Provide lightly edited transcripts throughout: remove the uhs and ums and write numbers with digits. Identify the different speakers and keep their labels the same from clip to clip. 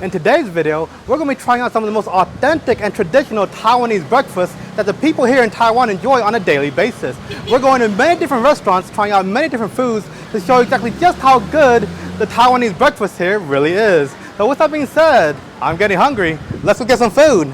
Speaker 1: In today's video, we're going to be trying out some of the most authentic and traditional Taiwanese breakfasts that the people here in Taiwan enjoy on a daily basis. We're going to many different restaurants, trying out many different foods to show exactly just how good the Taiwanese breakfast here really is. So with that being said, I'm getting hungry. Let's go get some food.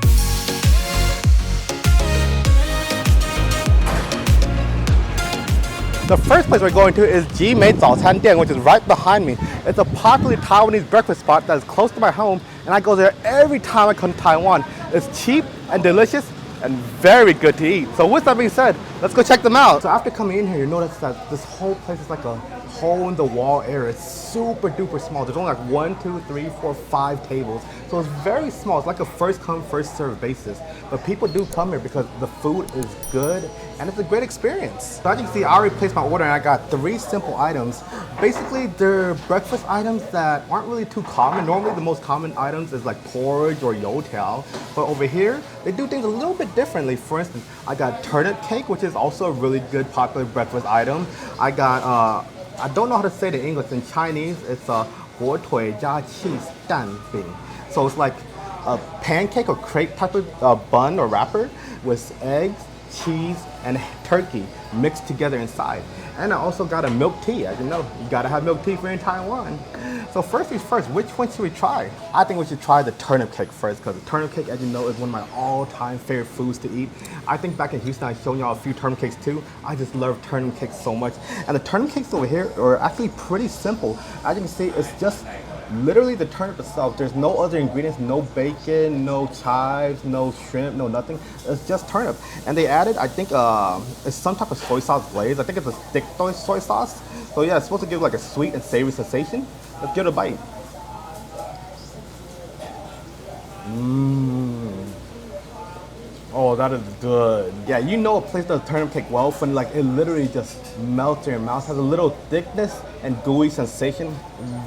Speaker 1: The first place we're going to is集美漢堡&which is right behind me. It's a popular Taiwanese breakfast spot that is close to my home, and I go there every time I come to Taiwan. It's cheap and delicious and very good to eat. So with that being said, let's go check them out. So after coming in here, you notice that this whole place is like a hole-in-the-wall area. It's super duper small. There's only like 1, 2, 3, 4, 5 tables. So it's very small. It's like a first come, first serve basis. But people do come here because the food is good and it's a great experience. So as you can see, I already placed my order and I got 3 simple items. Basically, they're breakfast items that aren't really too common. Normally, the most common items is like porridge or youtiao. But over here, they do things a little bit differently. For instance, I got turnip cake, which is also a really good popular breakfast item. I got, I don't know how to say it in English. In Chinese, it's a 火腿加 cheese 蛋饼. So it's like a pancake or crepe type of bun or wrapper with eggs, cheese, and turkey mixed together inside. And I also got a milk tea. As you know, you gotta have milk tea if you're in Taiwan. So first things first, which one should we try? I think we should try the turnip cake first, because the turnip cake, as you know, is one of my all-time favorite foods to eat. I think back in Houston, I've shown y'all a few turnip cakes too. I just love turnip cakes so much. And the turnip cakes over here are actually pretty simple. As you can see, it's just literally the turnip itself. There's no other ingredients, no bacon, no chives, no shrimp, no nothing. It's just turnip. And they added, I think, it's some type of soy sauce glaze. I think it's a thick soy sauce. So yeah, it's supposed to give like a sweet and savory sensation. Let's give it a bite. Oh, that is good. Yeah, you know a place does turnip cake well when like it literally just melts in your mouth. Has a little thickness and gooey sensation.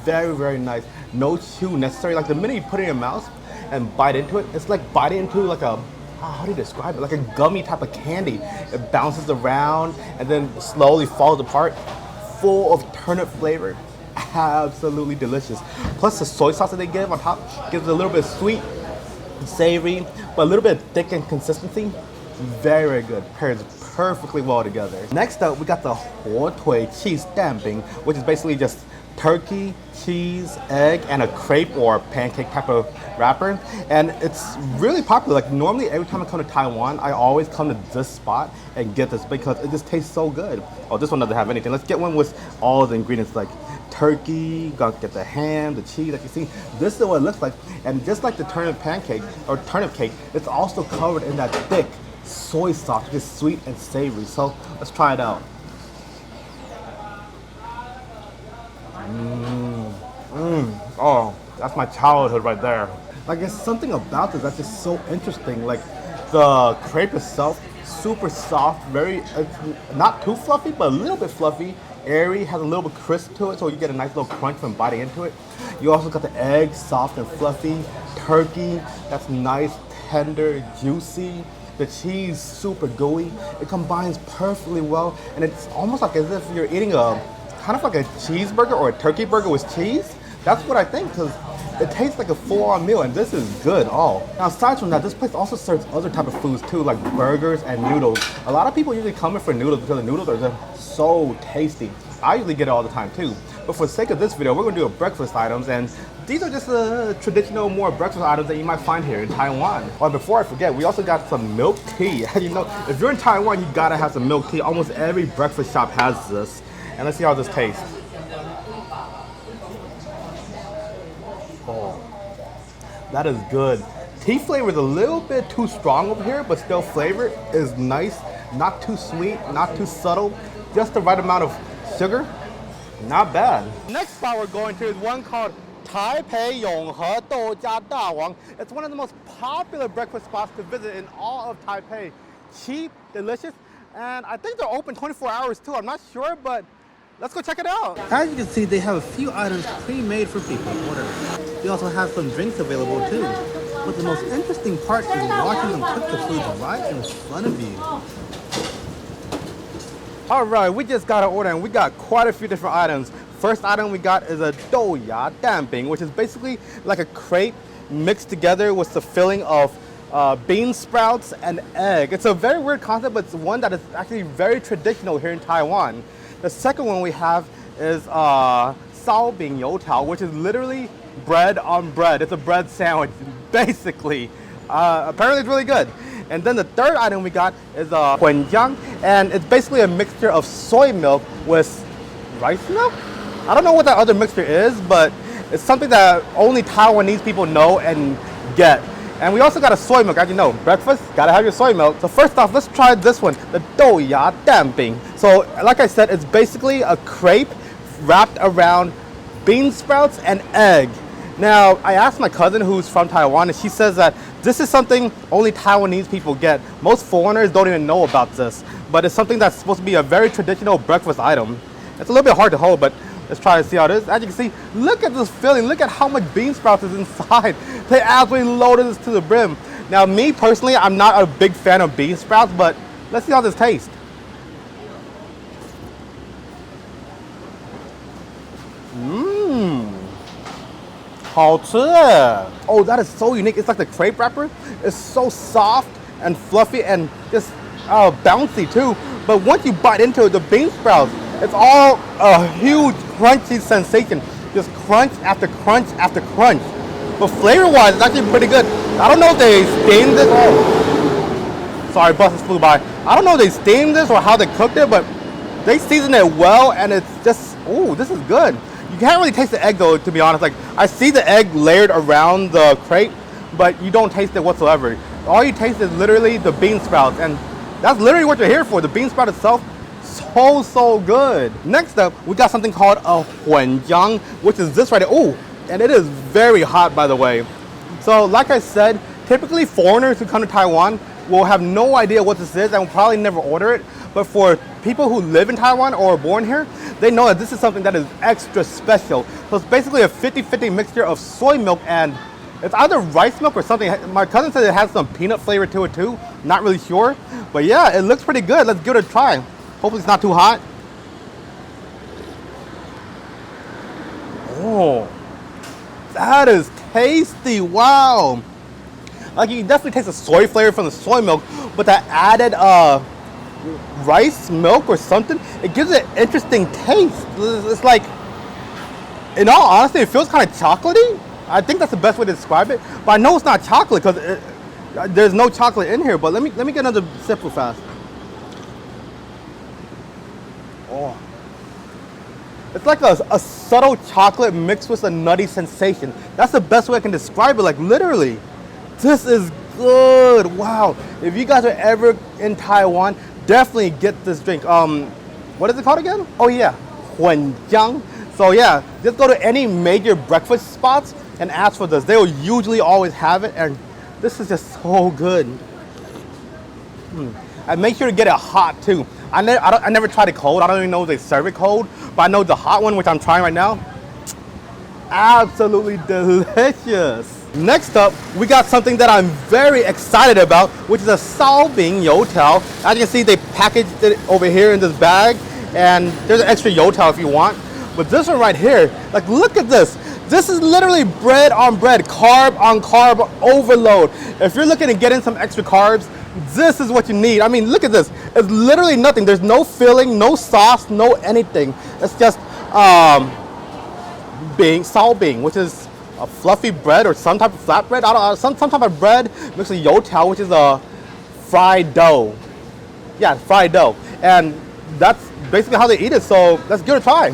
Speaker 1: Very, very nice. No chew necessary. Like the minute you put it in your mouth and bite into it, it's like biting into like a, how do you describe it? Like a gummy type of candy. It bounces around and then slowly falls apart. Full of turnip flavor. Absolutely delicious. Plus the soy sauce that they give on top gives it a little bit sweet, savory, but a little bit thick in consistency. Very, very good. Pairs perfectly well together. Next up, we got the 火腿 cheese 蛋饼, which is basically just turkey, cheese, egg, and a crepe or pancake type of wrapper. And it's really popular. Like normally every time I come to Taiwan, I always come to this spot and get this because it just tastes so good. Oh, this one doesn't have anything. Let's get one with all the ingredients like turkey, gotta get the ham, the cheese, like you see. This is what it looks like. And just like the turnip pancake or turnip cake, it's also covered in that thick soy sauce, which is sweet and savory. So let's try it out. Oh, that's my childhood right there. Like there's something about this that's just so interesting. Like the crepe itself, super soft, very, not too fluffy, but a little bit fluffy, airy, has a little bit crisp to it, so you get a nice little crunch from biting into it. You also got the egg, soft and fluffy, turkey, that's nice, tender, juicy. The cheese, super gooey. It combines perfectly well, and it's almost like as if you're eating a, kind of like a cheeseburger or a turkey burger with cheese. That's what I think, because it tastes like a full-on meal, and this is good. Oh, now aside from that, this place also serves other type of foods too, like burgers and noodles. A lot of people usually come in for noodles because the noodles are just so tasty. I usually get it all the time too. But for the sake of this video, we're gonna do a breakfast items, and these are just traditional, more breakfast items that you might find here in Taiwan. Oh, before I forget, we also got some milk tea. You know, if you're in Taiwan, you gotta have some milk tea. Almost every breakfast shop has this. And let's see how this tastes. Oh, that is good. Tea flavor is a little bit too strong over here, but still flavor is nice. Not too sweet, not too subtle. Just the right amount of sugar. Not bad. Next spot we're going to is one called Taipei永和豆浆大王. It's one of the most popular breakfast spots to visit in all of Taipei. Cheap, delicious, and I think they're open 24 hours too. I'm not sure, but let's go check it out. As you can see, they have a few items pre-made for people to order. They also have some drinks available too. But the most interesting part is watching them cook the food right in front of you. All right, we just got an order and we got quite a few different items. First item we got is a 豆芽蛋饼, which is basically like a crepe mixed together with the filling of bean sprouts and egg. It's a very weird concept, but it's one that is actually very traditional here in Taiwan. The second one we have is sao bing you tao, which is literally bread on bread. It's a bread sandwich, basically. Apparently it's really good. And then the third item we got is huanjiang, and it's basically a mixture of soy milk with rice milk? I don't know what that other mixture is, but it's something that only Taiwanese people know and get. And we also got a soy milk. As you know, breakfast, gotta have your soy milk. So first off, let's try this one, the douya danbing. So like I said, it's basically a crepe wrapped around bean sprouts and egg. Now, I asked my cousin who's from Taiwan, and she says that this is something only Taiwanese people get. Most foreigners don't even know about this, but it's something that's supposed to be a very traditional breakfast item. It's a little bit hard to hold, but let's try to see how it is. As you can see, look at this filling. Look at how much bean sprouts is inside. They absolutely loaded this to the brim. Now, me personally, I'm not a big fan of bean sprouts, but let's see how this tastes. Mmm. 好吃. Oh, that is so unique. It's like the crepe wrapper. It's so soft and fluffy and just bouncy too. But once you bite into it, the bean sprouts, it's all a huge crunchy sensation. Just crunch after crunch after crunch. But flavor-wise, it's actually pretty good. I don't know if they steamed this. Oh, sorry, buses flew by. I don't know if they steamed this or how they cooked it, but they seasoned it well, and it's just, ooh, this is good. You can't really taste the egg though, to be honest. Like, I see the egg layered around the crepe, but you don't taste it whatsoever. All you taste is literally the bean sprouts, and that's literally what you're here for. The bean sprout itself, so good. Next up, we got something called a huanjiang, which is this right here. Ooh, and it is very hot, by the way. So, like I said, typically foreigners who come to Taiwan will have no idea what this is and will probably never order it. But for people who live in Taiwan or are born here, they know that this is something that is extra special. So it's basically a 50-50 mixture of soy milk and it's either rice milk or something. My cousin said it has some peanut flavor to it too. Not really sure. But yeah, it looks pretty good. Let's give it a try. Hopefully it's not too hot. Oh, that is tasty. Wow. Like, you can definitely taste the soy flavor from the soy milk, but that added rice milk or something, it gives it an interesting taste. It's like, in all honesty, it feels kind of chocolatey. I think that's the best way to describe it. But I know it's not chocolate because there's no chocolate in here. But let me get another sip real fast. Oh, it's like a subtle chocolate mixed with a nutty sensation. That's the best way I can describe it. Like, literally, this is good. Wow. If you guys are ever in Taiwan, definitely get this drink. What is it called again? Oh yeah, huanjiang. So yeah, just go to any major breakfast spots and ask for this. They will usually always have it, and this is just so good. And make sure to get it hot too. I never tried it cold. I don't even know if they serve it cold, but I know the hot one, which I'm trying right now, absolutely delicious. Next up, we got something that I'm very excited about, which is a sao bing you tao. As you can see, they packaged it over here in this bag, and there's an extra you tao if you want. But this one right here, like, look at this. This is literally bread on bread, carb on carb overload. If you're looking to get in some extra carbs, this is what you need. I mean, look at this. It's literally nothing. There's no filling, no sauce, no anything. It's just sao bing, which is a fluffy bread or some type of flatbread. I don't know, some type of bread mixed with you tao, which is a fried dough. Yeah, fried dough. And that's basically how they eat it. So let's give it a try.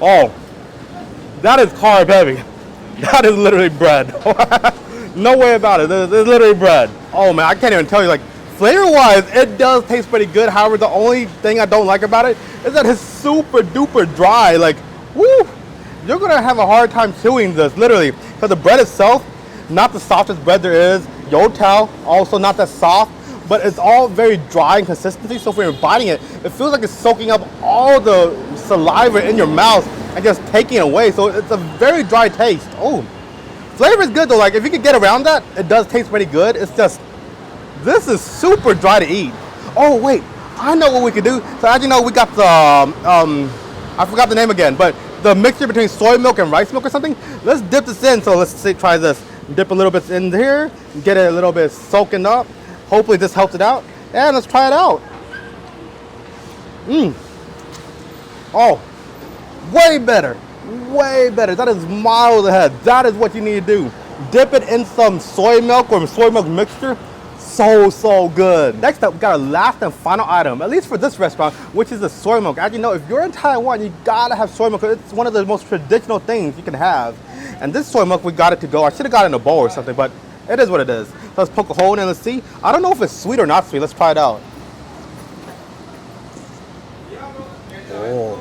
Speaker 1: Oh, that is carb heavy. That is literally bread. No way about it. It's literally bread. Oh man, I can't even tell you. Like, flavor-wise, it does taste pretty good. However, the only thing I don't like about it is that it's super duper dry. Like, woo, you're gonna have a hard time chewing this, literally, because the bread itself, not the softest bread there is. You tao, also not that soft, but it's all very dry in consistency. So when you're biting it, it feels like it's soaking up all the saliva in your mouth and just taking it away. So it's a very dry taste. Oh, flavor is good though. Like, if you could get around that, it does taste pretty good. It's just, this is super dry to eat. Oh wait, I know what we could do. So as you know, we got the, I forgot the name again, but the mixture between soy milk and rice milk or something. Let's dip this in. So let's see, try this. Dip a little bit in here, get it a little bit soaking up. Hopefully this helps it out. And let's try it out. Oh, way better. Way better. That is miles ahead. That is what you need to do. Dip it in some soy milk or soy milk mixture. So good. Next up, we got our last and final item, at least for this restaurant, which is the soy milk. As you know, if you're in Taiwan, you gotta have soy milk. It's one of the most traditional things you can have. And this soy milk, we got it to go. I should have got it in a bowl or something, but it is what it is. So let's poke a hole in and let's see. I don't know if it's sweet or not sweet. Let's try it out. Oh,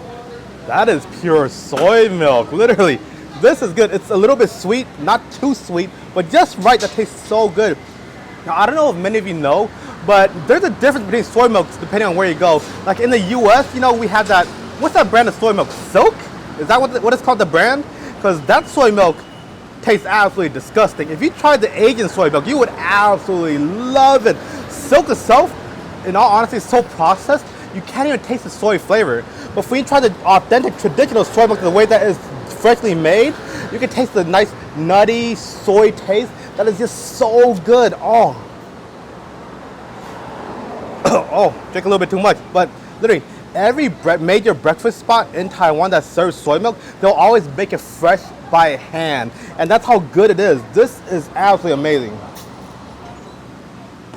Speaker 1: that is pure soy milk, literally. This is good. It's a little bit sweet, not too sweet, but just right. That tastes so good. Now, I don't know if many of you know, but there's a difference between soy milks depending on where you go. Like in the US, you know, we have that, what's that brand of soy milk? Silk? Is that what it's called, the brand? Because that soy milk tastes absolutely disgusting. If you tried the Asian soy milk, you would absolutely love it. Silk itself, in all honesty, is so processed, you can't even taste the soy flavor. But when you try the authentic, traditional soy milk, the way that is freshly made, you can taste the nice, nutty soy taste. That is just so good. Oh, oh, drink a little bit too much. But literally, every major breakfast spot in Taiwan that serves soy milk, they'll always make it fresh by hand. And that's how good it is. This is absolutely amazing.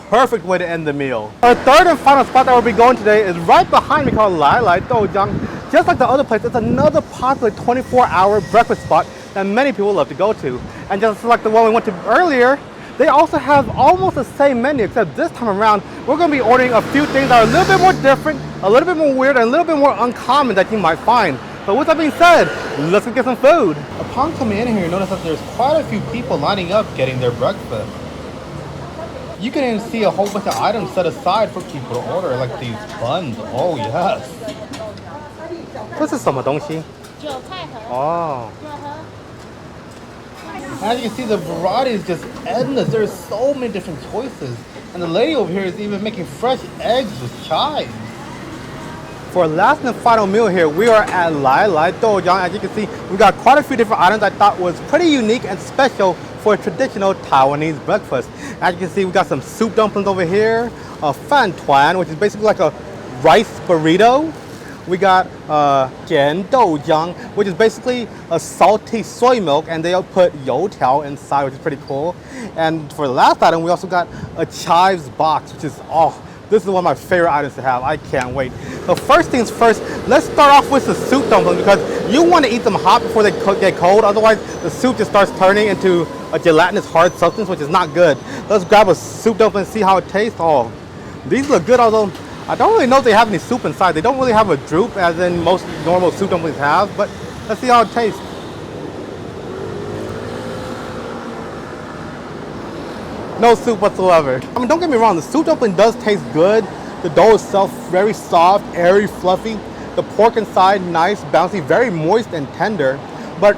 Speaker 1: Perfect way to end the meal. Our third and final spot that we'll be going today is right behind me, called Lai Lai豆浆. Just like the other place, it's another popular 24-hour breakfast spot that many people love to go to. And just like the one we went to earlier, they also have almost the same menu, except this time around, we're going to be ordering a few things that are a little bit more different, a little bit more weird, and a little bit more uncommon that you might find. But with that being said, let's go get some food. Upon coming in here, you notice that there's quite a few people lining up getting their breakfast. You can even see a whole bunch of items set aside for people to order, like these buns. Oh, yes. 这是什么东西？韭菜盒。Oh. As you can see, the variety is just endless. There's so many different choices. And the lady over here is even making fresh eggs with chive. For our last and final meal here, we are at Lai Lai豆浆. As you can see, we got quite a few different items I thought was pretty unique and special for a traditional Taiwanese breakfast. As you can see, we got some soup dumplings over here, a tuan, which is basically like a rice burrito. We got jian, which is basically a salty soy milk, and they'll put youtiao inside, which is pretty cool. And for the last item, we also got a chives box, which is, oh, this is one of my favorite items to have. I can't wait. So first things first, let's start off with the soup dumpling, because you want to eat them hot before they get cold. Otherwise, the soup just starts turning into a gelatinous hard substance, which is not good. Let's grab a soup dumpling and see how it tastes. Oh, these look good, although I don't really know if they have any soup inside. They don't really have a droop as in most normal soup dumplings have, but let's see how it tastes. No soup whatsoever. I mean, don't get me wrong, the soup dumpling does taste good. The dough itself, very soft, airy, fluffy. The pork inside, nice, bouncy, very moist and tender. But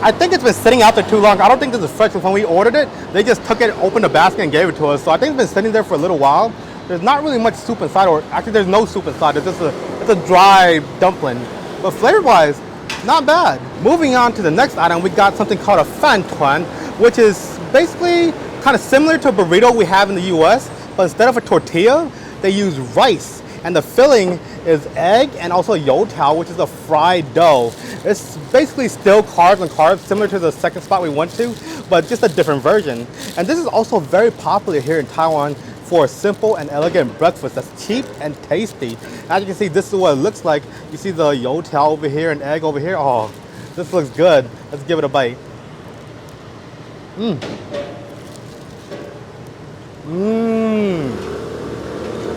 Speaker 1: I think it's been sitting out there too long. I don't think this is fresh. When we ordered it, they just took it, opened the basket, and gave it to us. So I think it's been sitting there for a little while. There's not really much soup inside, or actually there's no soup inside. It's just it's a dry dumpling. But flavor-wise, not bad. Moving on to the next item, we got something called a tuan, which is basically kind of similar to a burrito we have in the US, but instead of a tortilla, they use rice. And the filling is egg and also youtiao, which is a fried dough. It's basically still carbs and carbs, similar to the second spot we went to, but just a different version. And this is also very popular here in Taiwan for a simple and elegant breakfast that's cheap and tasty. As you can see, this is what it looks like. You see the youtiao over here and egg over here. Oh, this looks good. Let's give it a bite.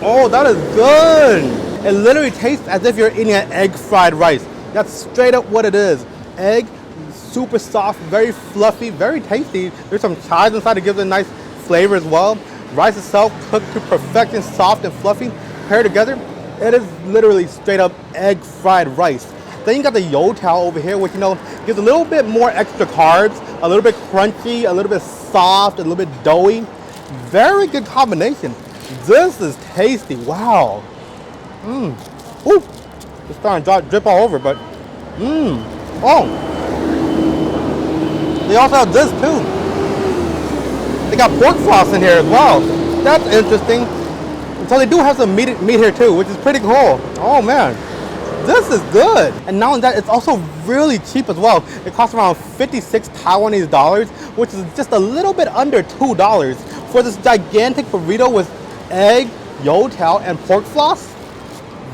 Speaker 1: Oh, that is good. It literally tastes as if you're eating an egg fried rice. That's straight up what it is. Egg, super soft, very fluffy, very tasty. There's some chives inside to give it a nice flavor as well. Rice itself cooked to perfection, soft and fluffy, paired together. It is literally straight up egg fried rice. Then you got the youtiao over here, which, you know, gives a little bit more extra carbs, a little bit crunchy, a little bit soft, a little bit doughy. Very good combination. This is tasty. Wow. Ooh, it's starting to drip all over, but Oh, they also have this too. They got pork floss in here as well. That's interesting. So they do have some meat here too, which is pretty cool. Oh man, this is good. And not only that, it's also really cheap as well. It costs around 56 Taiwanese dollars, which is just a little bit under $2 for this gigantic burrito with egg, youtiao, and pork floss.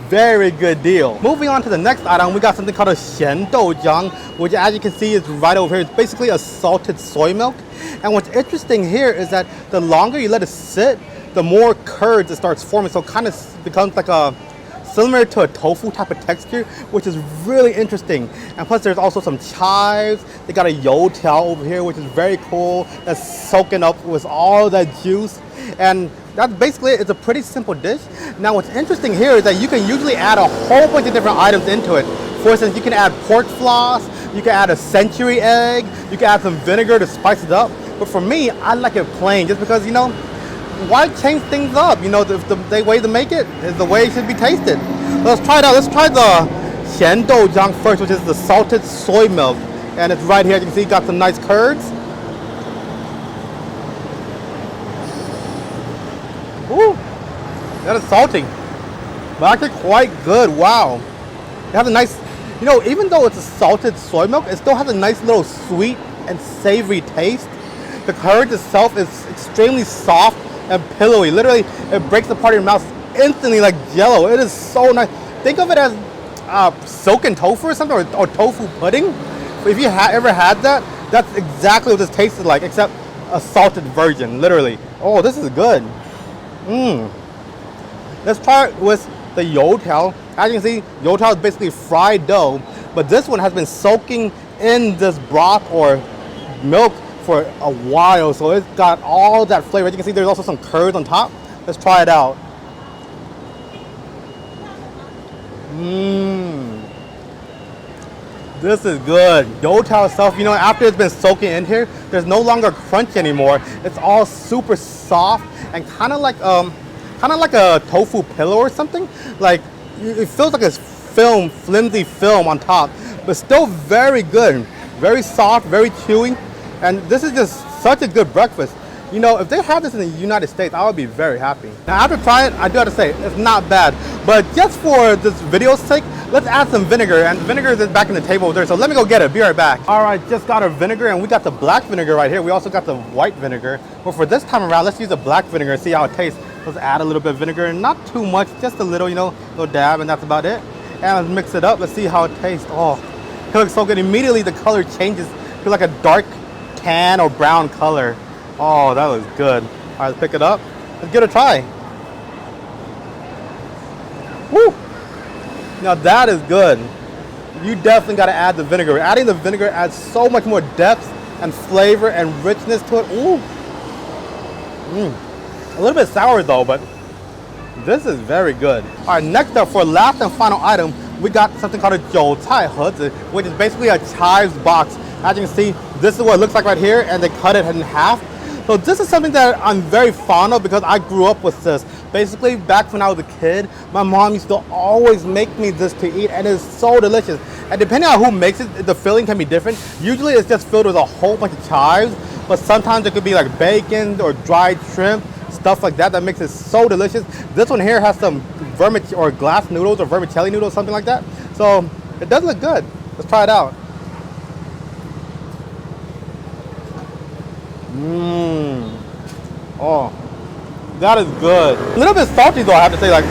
Speaker 1: Very good deal. Moving on to the next item, we got something called a xian doujiang, which as you can see is right over here. It's basically a salted soy milk. And what's interesting here is that the longer you let it sit, the more curds it starts forming. So it kind of becomes like a similar to a tofu type of texture, which is really interesting. And plus there's also some chives. They got a youtiao over here, which is very cool. That's soaking up with all that juice. And that's basically it. It's a pretty simple dish. Now what's interesting here is that you can usually add a whole bunch of different items into it. For instance, you can add pork floss, you can add a century egg, you can add some vinegar to spice it up. But for me, I like it plain just because, you know, why change things up? You know, the way to make it is the way it should be tasted. Let's try it out. Let's try the xian doujiang first, which is the salted soy milk. And it's right here. You can see got some nice curds. Ooh, that is salty, but actually quite good. Wow. It has a nice, you know, even though it's a salted soy milk, it still has a nice little sweet and savory taste. The curd itself is extremely soft and pillowy. Literally, it breaks apart in your mouth instantly like jello. It is so nice. Think of it as silken tofu or something, or tofu pudding. If you ever had that, that's exactly what this tasted like, except a salted version, literally. Oh, this is good. Let's try it with the youtiao. As you can see, youtiao is basically fried dough, but this one has been soaking in this broth or milk for a while, so it's got all that flavor. As you can see, there's also some curds on top. Let's try it out. This is good. Youtiao itself, you know, after it's been soaking in here, there's no longer crunch anymore. It's all super soft and kind of like a tofu pillow or something. Like it feels like a flimsy film on top, but still very good, very soft, very chewy. And this is just such a good breakfast. You know, if they had this in the United States, I would be very happy. Now, after trying it, I do have to say, it's not bad. But just for this video's sake, let's add some vinegar. And the vinegar is back in the table there, so let me go get it. Be right back. All right, just got our vinegar, and we got the black vinegar right here. We also got the white vinegar. But for this time around, let's use the black vinegar and see how it tastes. Let's add a little bit of vinegar, and not too much, just a little, you know, a little dab, and that's about it. And let's mix it up. Let's see how it tastes. Oh, it looks so good. Immediately, the color changes to like a dark tan or brown color. Oh, that was good. All right, let's pick it up. Let's give it a try. Woo! Now that is good. You definitely got to add the vinegar. Adding the vinegar adds so much more depth and flavor and richness to it. Ooh. A little bit sour though, but this is very good. All right, next up for last and final item, we got something called a jiu cai hezi, which is basically a chives box. As you can see, this is what it looks like right here, and they cut it in half. So this is something that I'm very fond of because I grew up with this. Basically, back when I was a kid, my mom used to always make me this to eat, and it's so delicious. And depending on who makes it, the filling can be different. Usually it's just filled with a whole bunch of chives, but sometimes it could be like bacon or dried shrimp, stuff like that makes it so delicious. This one here has some vermicelli or glass noodles or vermicelli noodles, something like that. So it does look good. Let's try it out. Oh, that is good. A little bit salty though, I have to say. Like,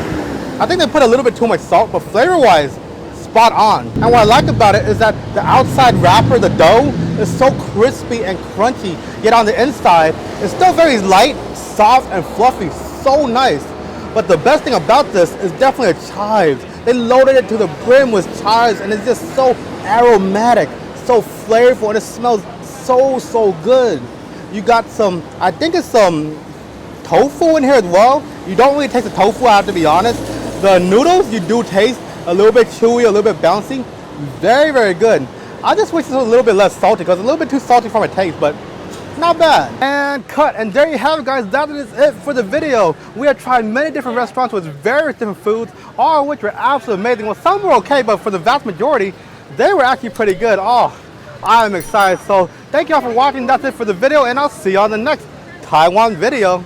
Speaker 1: I think they put a little bit too much salt, but flavor-wise, spot on. And what I like about it is that the outside wrapper, the dough, is so crispy and crunchy, yet on the inside, it's still very light, soft, and fluffy. So nice. But the best thing about this is definitely the chives. They loaded it to the brim with chives, and it's just so aromatic, so flavorful, and it smells so good. You got some, I think it's some tofu in here as well. You don't really taste the tofu, I have to be honest. The noodles, you do taste a little bit chewy, a little bit bouncy. Very good. I just wish it was a little bit less salty because it's a little bit too salty for my taste, but not bad. And cut. And there you have it, guys. That is it for the video. We have tried many different restaurants with various different foods, all of which were absolutely amazing. Well, some were okay, but for the vast majority, they were actually pretty good. Oh, I'm excited. So thank y'all for watching. That's it for the video, and I'll see you on the next Taiwan video.